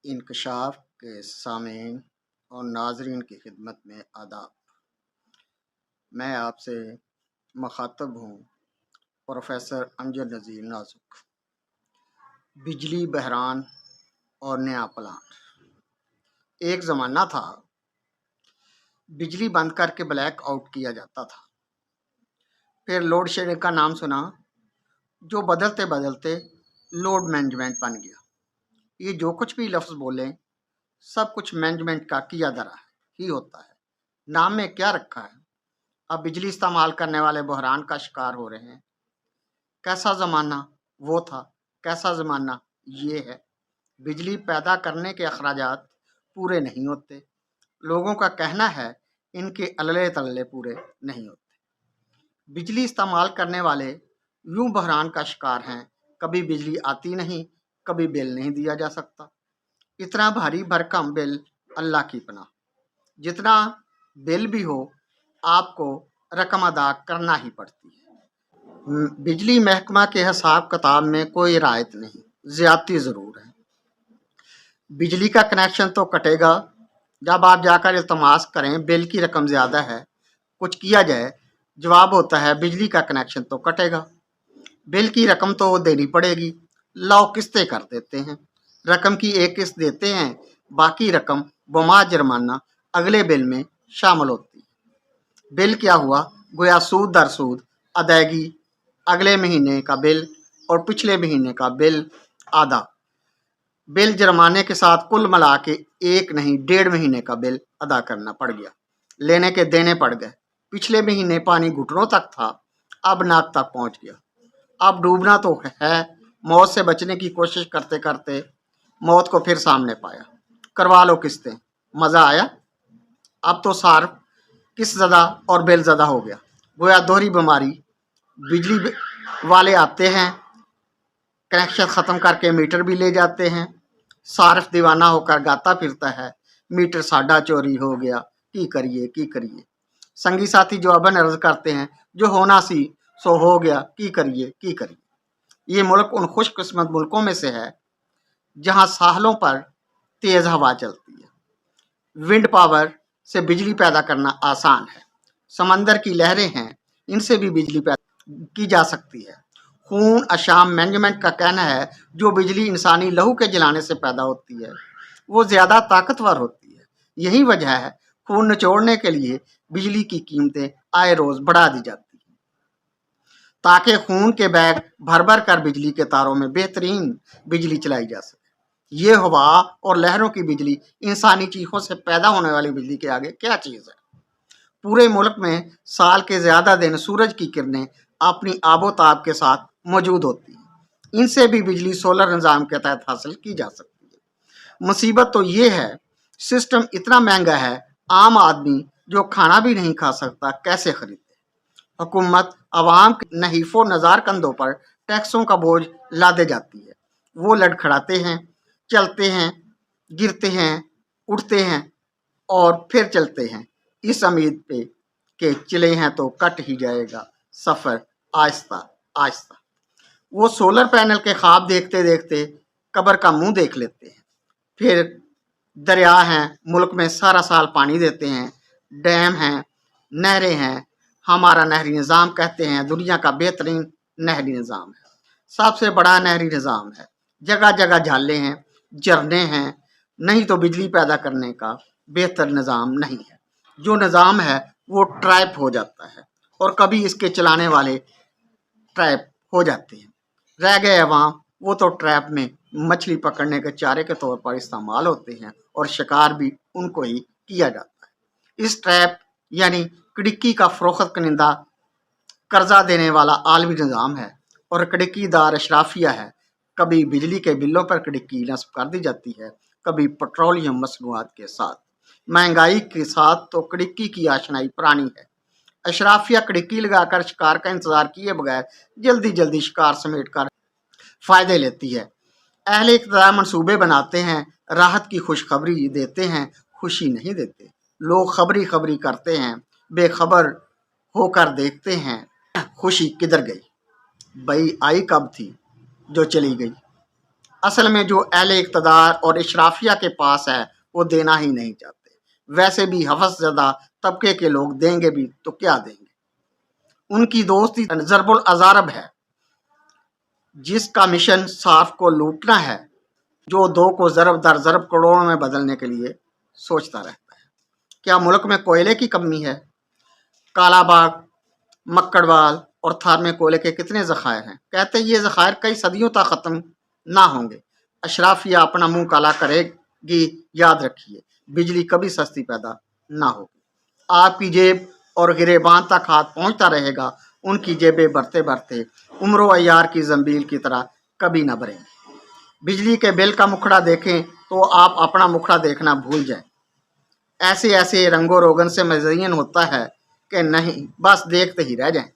انکشاف کے سامعین اور ناظرین کی خدمت میں آداب۔ میں آپ سے مخاطب ہوں پروفیسر امجد نذیر نازک۔ بجلی بحران اور نیا پلان۔ ایک زمانہ تھا بجلی بند کر کے بلیک آؤٹ کیا جاتا تھا، پھر لوڈ شیڈنگ کا نام سنا جو بدلتے بدلتے لوڈ مینجمنٹ بن گیا۔ یہ جو کچھ بھی لفظ بولیں سب کچھ مینجمنٹ کا کیا درا ہی ہوتا ہے، نام میں کیا رکھا ہے۔ اب بجلی استعمال کرنے والے بحران کا شکار ہو رہے ہیں۔ کیسا زمانہ وہ تھا، کیسا زمانہ یہ ہے۔ بجلی پیدا کرنے کے اخراجات پورے نہیں ہوتے، لوگوں کا کہنا ہے ان کے اللے تلے پورے نہیں ہوتے۔ بجلی استعمال کرنے والے یوں بحران کا شکار ہیں، کبھی بجلی آتی نہیں، کبھی بل نہیں دیا جا سکتا۔ اتنا بھاری بھرکم بل اللہ کی پناہ، جتنا بل بھی ہو آپ کو رقم ادا کرنا ہی پڑتی ہے۔ بجلی محکمہ کے حساب کتاب میں کوئی رعایت نہیں، زیادتی ضرور ہے۔ بجلی کا کنیکشن تو کٹے گا، جب آپ جا کر التماس کریں بل کی رقم زیادہ ہے کچھ کیا جائے، جواب ہوتا ہے بجلی کا کنیکشن تو کٹے گا، بل کی رقم تو دینی پڑے گی، لاؤ قسطیں کر دیتے ہیں۔ رقم کی ایک قسط دیتے ہیں، باقی رقم بما جرمانہ اگلے بل میں شامل ہوتی ہے۔ بل کیا ہوا؟ گویا سود در سود ادائیگی، اگلے مہینے کا بل اور پچھلے مہینے کا بل آدھا۔ بل جرمانے کے ساتھ کل ملا کے ایک نہیں 1.5 مہینے کا بل ادا کرنا پڑ گیا، لینے کے دینے پڑ گئے۔ پچھلے مہینے پانی گھٹنوں تک تھا، اب ناک تک پہنچ گیا۔ اب ڈوبنا تو ہے، موت سے بچنے کی کوشش کرتے کرتے موت کو پھر سامنے پایا۔ کروا لو قسطیں، مزہ آیا؟ اب تو صارف قسط زدہ اور بل زدہ ہو گیا، گویا دوہری بیماری۔ بجلی والے آتے ہیں، کنیکشن ختم کر کے میٹر بھی لے جاتے ہیں، صارف دیوانہ ہو کر گاتا پھرتا ہے میٹر ساڈا چوری ہو گیا، کی کریے۔ سنگی ساتھی جواباً عرض کرتے ہیں جو ہونا سی سو ہو گیا، کی کریے۔ یہ ملک ان خوش قسمت ملکوں میں سے ہے جہاں ساحلوں پر تیز ہوا چلتی ہے، ونڈ پاور سے بجلی پیدا کرنا آسان ہے، سمندر کی لہریں ہیں ان سے بھی بجلی پیدا کی جا سکتی ہے۔ خون اشام مینجمنٹ کا کہنا ہے جو بجلی انسانی لہو کے جلانے سے پیدا ہوتی ہے وہ زیادہ طاقتور ہوتی ہے۔ یہی وجہ ہے خون نچوڑنے کے لیے بجلی کی قیمتیں آئے روز بڑھا دی جاتی ہیں تاکہ خون کے بیگ بھر بھر کر بجلی کے تاروں میں بہترین بجلی چلائی جا سکے۔ یہ ہوا اور لہروں کی بجلی انسانی چیخوں سے پیدا ہونے والی بجلی کے آگے کیا چیز ہے؟ پورے ملک میں سال کے زیادہ دن سورج کی کرنیں اپنی آب و تاب کے ساتھ موجود ہوتی ہیں، ان سے بھی بجلی سولر نظام کے تحت حاصل کی جا سکتی ہے۔ مصیبت تو یہ ہے سسٹم اتنا مہنگا ہے، عام آدمی جو کھانا بھی نہیں کھا سکتا کیسے خریدے؟ حکومت عوام کے نحیف و نزار کندھوں پر ٹیکسوں کا بوجھ لادے جاتی ہے، وہ لڑکھڑاتے ہیں، چلتے ہیں، گرتے ہیں، اٹھتے ہیں اور پھر چلتے ہیں، اس امید پہ کہ چلے ہیں تو کٹ ہی جائے گا سفر آہستہ آہستہ۔ وہ سولر پینل کے خواب دیکھتے دیکھتے قبر کا منہ دیکھ لیتے ہیں۔ پھر دریا ہیں، ملک میں سارا سال پانی دیتے ہیں، ڈیم ہیں، نہریں ہیں، ہمارا نہری نظام کہتے ہیں دنیا کا بہترین نہری نظام ہے، سب سے بڑا نہری نظام ہے، جگہ جگہ جھالے ہیں، جھرنے ہیں، نہیں تو بجلی پیدا کرنے کا بہتر نظام نہیں ہے۔ جو نظام ہے وہ ٹریپ ہو جاتا ہے اور کبھی اس کے چلانے والے ٹریپ ہو جاتے ہیں، رہ گئے عوام، وہ تو ٹریپ میں مچھلی پکڑنے کے چارے کے طور پر استعمال ہوتے ہیں اور شکار بھی ان کو ہی کیا جاتا ہے۔ اس ٹریپ یعنی کڑکی کا فروخت کنندہ قرضہ دینے والا عالمی نظام ہے اور کڑکی دار اشرافیہ ہے۔ کبھی بجلی کے بلوں پر کڑکی نصب کر دی جاتی ہے، کبھی پٹرولیم مصنوعات کے ساتھ۔ مہنگائی کے ساتھ تو کڑکی کی آشنائی پرانی ہے۔ اشرافیہ کڑکی لگا کر شکار کا انتظار کیے بغیر جلدی جلدی شکار سمیٹ کر فائدے لیتی ہے۔ اہل اقتدار منصوبے بناتے ہیں، راحت کی خوشخبری دیتے ہیں، خوشی نہیں دیتے۔ لوگ خبری کرتے ہیں، بے خبر ہو کر دیکھتے ہیں خوشی کدھر گئی، بھئی آئی کب تھی جو چلی گئی۔ असल में जो अहले इक़्तिदार और इशराफिया के पास है वो देना ही नहीं चाहते। वैसे भी हवस ज़दा तबके के लोग देंगे भी तो क्या देंगे। उनकी दोस्ती ज़रबुल अज़ारब है, जिसका मिशन साफ को लूटना है, जो दो को ज़रब दर ज़रब करोड़ों में बदलने के लिए सोचता रहता है। क्या मुल्क में कोयले की कमी है? कालाबाग, मक्कड़वाल और थार में कोयले के कितने ज़खायर हैं। कहते ये ज़खायर कई सदियों तक ख़त्म ना होंगे। अशराफिया अपना मुंह काला करेगी, याद रखिए बिजली कभी सस्ती पैदा ना होगी। आपकी जेब और गिरेबान तक हाथ पहुंचता रहेगा, उनकी जेबें भरते भरते उम्र अयार की जंबील की तरह कभी ना भरेंगी। बिजली के बिल का मुखड़ा देखें तो आप अपना मुखड़ा देखना भूल जाएं। ऐसे ऐसे रंगो रोगन से मज़यन होता है कि नहीं बस देखते ही रह जाएं।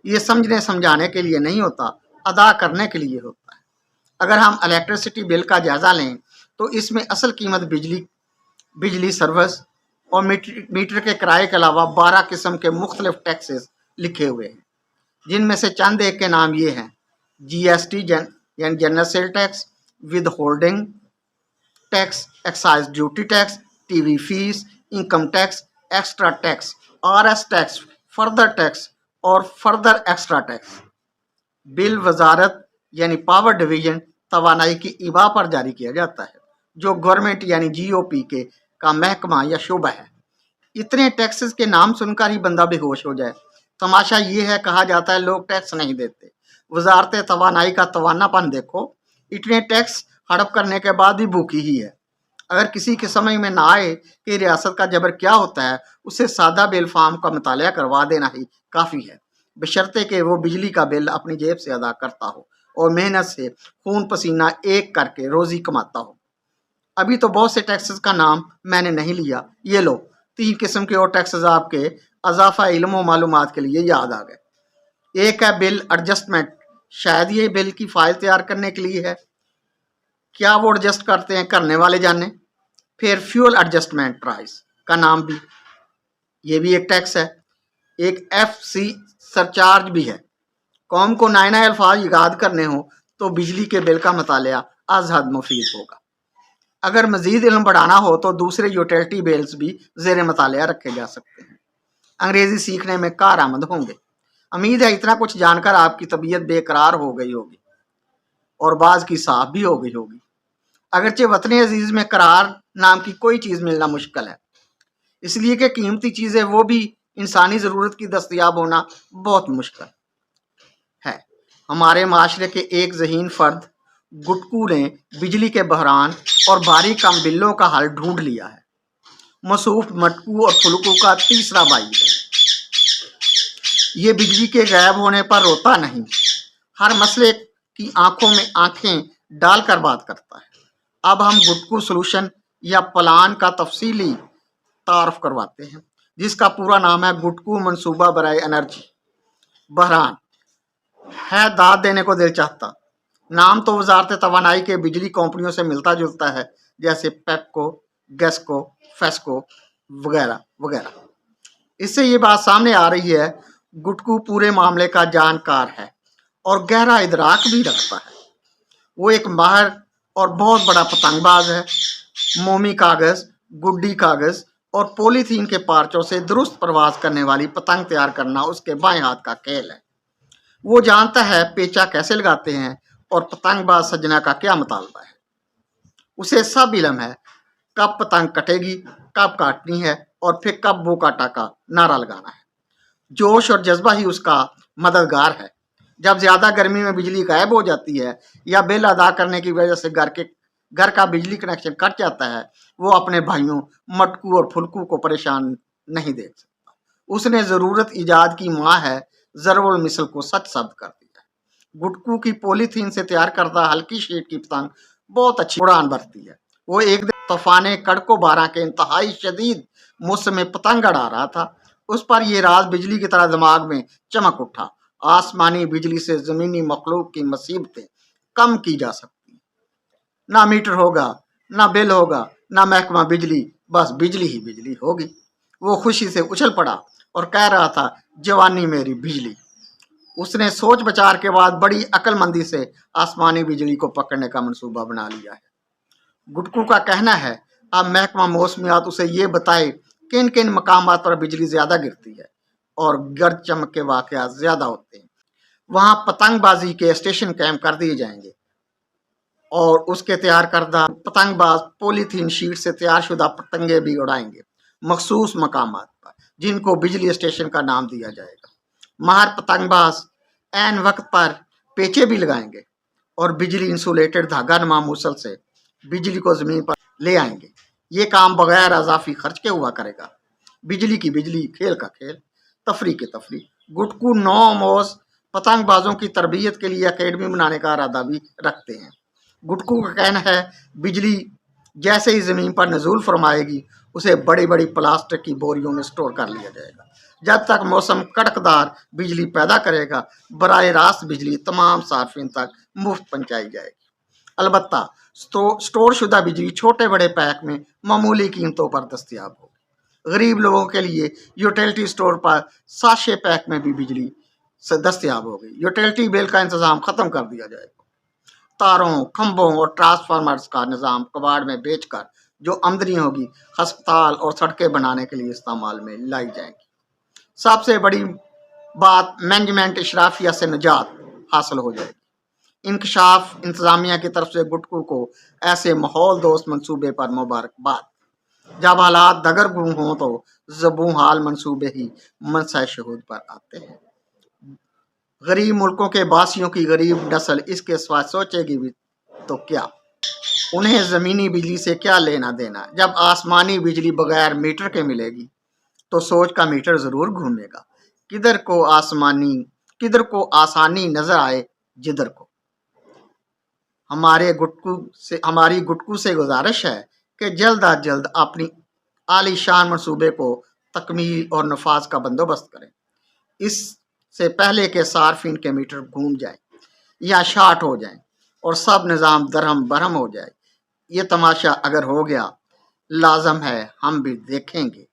ये समझने समझाने के लिए नहीं होता, अदा करने के लिए होता है। अगर हम इलेक्ट्रिसिटी बिल का जायज़ा लें तो इसमें असल कीमत बिजली सर्विस और मीटर के किराए के अलावा 12 किस्म के मुख्तलिफ टैक्सेस लिखे हुए हैं, जिनमें से चंद एक के नाम ये हैं: GST यानी general sale tax, with holding tax, excise duty tax, TV fees, income tax, extra tax, RS tax, further tax और फर्दर एक्स्ट्रा टैक्स। बिल वजारत यानी पावर डिवीजन तवानाई की इबा पर जारी किया जाता है, जो गवर्नमेंट यानी GOP के का महकमा या शोबा है। इतने टैक्सेस के नाम सुनकर ही बंदा बेहोश हो जाए। तमाशा ये है, कहा जाता है लोग टैक्स नहीं देते। वजारत तवानाई का तवानापन देखो, इतने टैक्स हड़प करने के बाद भी भूखी ही है। अगर किसी के समझ में ना आए कि रियासत का जबर क्या होता है, उसे सादा बिल फार्म का मुतालिया करवा देना ही काफ़ी है, बशर्ते कि वो बिजली का बिल अपनी जेब से अदा करता हो और मेहनत से खून पसीना एक करके रोज़ी कमाता हो। अभी तो बहुत से टैक्सेस का नाम मैंने नहीं लिया, ये लो 3 किस्म के और टैक्सेस आपके अजाफा इल्म व मालूमात के लिए याद आ गए। एक है बिल एडजस्टमेंट, शायद ये बिल की फाइल तैयार करने के लिए है। क्या वो एडजस्ट करते हैं करने वाले जाने। फिर फ्यूल एडजस्टमेंट प्राइस का नाम भी, ये भी एक टैक्स है। एक FC सरचार्ज भी है। कौम को नए नए अल्फाज याद करने हो तो बिजली के बिल का मुतालिया अज़हद मुफीद होगा। अगर मजीद इल्म बढ़ाना हो तो दूसरे यूटिलिटी बिल्स भी ज़ेर मुतालिया रखे जा सकते हैं। अंग्रेज़ी सीखने में कारआमद होंगे। उम्मीद है इतना कुछ जानकर आपकी तबीयत बेकरार हो गई होगी और बाज की साफ भी हो गई होगी। अगरचे वतन अजीज़ में करार नाम की कोई चीज़ मिलना मुश्किल है, इसलिए कि कीमती चीज़ें वो भी इंसानी ज़रूरत की दस्तयाब होना बहुत मुश्किल है। हमारे माशरे के एक ज़हीन फ़र्द गुटकू ने बिजली के बहरान और भारी कम बिल्लों का हल ढूंढ लिया है। मसूफ मटकू और फुलकू का तीसरा भाई है। ये बिजली के गायब होने पर रोता नहीं, हर मसले की आंखों में आंखें डालकर बात करता है। अब हम गुटकू सोल्यूशन या प्लान का तफसीली तारफ करवाते हैं, जिसका पूरा नाम है गुटकू मंसूबा बराए एनर्जी बहरान। है दाद देने को दिल चाहता। नाम तो वजारत तवानाई के बिजली कंपनियों से मिलता जुलता है, जैसे पेपको, गैसको, फेस्को वगैरह वगैरह। इससे ये बात सामने आ रही है, गुटकू पूरे मामले का जानकार है और गहरा इदराक भी रखता है। वो एक माहिर और बहुत बड़ा पतंगबाज है। मोमी कागज़, गुड्डी कागज़ और पॉलीथीन के पार्चों से दुरुस्त प्रवास करने वाली पतंग तैयार करना उसके बाएं हाथ का खेल है। वो जानता है पेचा कैसे लगाते हैं और पतंगबाज सजना का क्या मुतालबा है। उसे सब इल्म है कब पतंग कटेगी, कब काटनी है और फिर कब वो काटा का नारा लगाना है। जोश और जज्बा ही उसका मददगार है। जब ज़्यादा गर्मी में बिजली गायब हो जाती है या बिल अदा करने की वजह से घर का बिजली कनेक्शन कट जाता है, वो अपने भाइयों मटकू और फुलकू को परेशान नहीं देख सकता। उसने ज़रूरत ईजाद की माँ है ज़रबुल मिसल को सच साबित कर दिया। गुटकू की पॉलीथीन से तैयार करदा हल्की शीट की पतंग बहुत अच्छी उड़ान भरती है। वो एक दिन तूफान कड़को बारह के इंतहाई शदीद मौसम में पतंग अड़ा रहा था। उस पर यह राज बिजली की तरह दिमाग में चमक उठा, आसमानी बिजली से ज़मीनी मखलूक की मुसीबतें कम की जा सकती। ना मीटर होगा, ना बिल होगा, ना महकमा बिजली, बस बिजली ही बिजली होगी। वो खुशी से उछल पड़ा और कह रहा था, जवानी मेरी बिजली। उसने सोच विचार के बाद बड़ी अक्लमंदी से आसमानी बिजली को पकड़ने का मंसूबा बना लिया है। गुटकू का कहना है अब महकमा मौसमियात उसे ये बताए किन किन मकामात पर बिजली ज्यादा गिरती है और गर्द चमक के वाकयात ज्यादा होते हैं। वहां पतंगबाजी के स्टेशन कायम कर दिए जाएंगे और उसके तैयार करदा पतंगबाज पॉलीथीन शीट से तैयार शुदा पतंगे भी उड़ाएंगे मखसूस मकामात पर, जिनको बिजली स्टेशन का नाम दिया जाएगा। माहर पतंगबाज ऐन वक्त पर पेचे भी लगाएंगे और बिजली इंसुलेटेड धागा नुमा मूसल से बिजली को जमीन पर ले आएंगे। ये काम बगैर अजाफी खर्च के हुआ करेगा। बिजली की बिजली, खेल का खेल, तफरी की तफरी। गुटकू 9 मोज पतंगबाजों की तरबियत के लिए अकेडमी बनाने का इरादा भी रखते हैं। गुटकू का कहना है बिजली जैसे ही जमीन पर नजूल फरमाएगी उसे बड़ी बड़ी प्लास्टिक की बोरियों में स्टोर कर लिया जाएगा। जब तक मौसम कड़कदार बिजली पैदा करेगा बराह रास्त बिजली तमाम सार्फिन तक मुफ्त पहुंचाई जाएगी। अलबत्ता स्टोर शुदा बिजली छोटे बड़े पैक में मामूली कीमतों पर दस्तयाब होगी। गरीब लोगों के लिए यूटिलिटी स्टोर पर साशे पैक में भी बिजली दस्तयाब होगी। यूटिलिटी बिल का इंतजाम खत्म कर दिया जाएगा। तारों, खंभों और ट्रांसफार्मर्स का निजाम कबाड़ में बेचकर जो आमदनी होगी अस्पताल और सड़कें बनाने के लिए इस्तेमाल में लाई जाएगी। सबसे बड़ी बात मैनेजमेंट इशराफिया से निजात हासिल हो जाएगी। इंकशाफ इंतजामिया की तरफ से गुटकू को ऐसे माहौल दोस्त मंसूबे पर मुबारकबाद। जब हालात दगरगू हों तो जबू हाल मंसूबे ही मनसा शहूद पर आते हैं। गरीब मुल्कों के बासियों की गरीब नस्ल इसके सिवा सोचेगी भी तो क्या, उन्हें जमीनी बिजली से क्या लेना देना। जब आसमानी बिजली बगैर मीटर के मिलेगी तो सोच का मीटर जरूर घूमेगा। किधर को आसानी नजर आए जिधर को। हमारी गुटकू से गुजारिश है कि जल्द अज जल्द अपनी आलीशान मंसूबे को तकमील और नफाज का बंदोबस्त करें, इससे पहले के सार्फिन के मीटर घूम जाए या शार्ट हो जाए और सब निज़ाम दरहम बरहम हो जाए। ये तमाशा अगर हो गया लाजम है हम भी देखेंगे।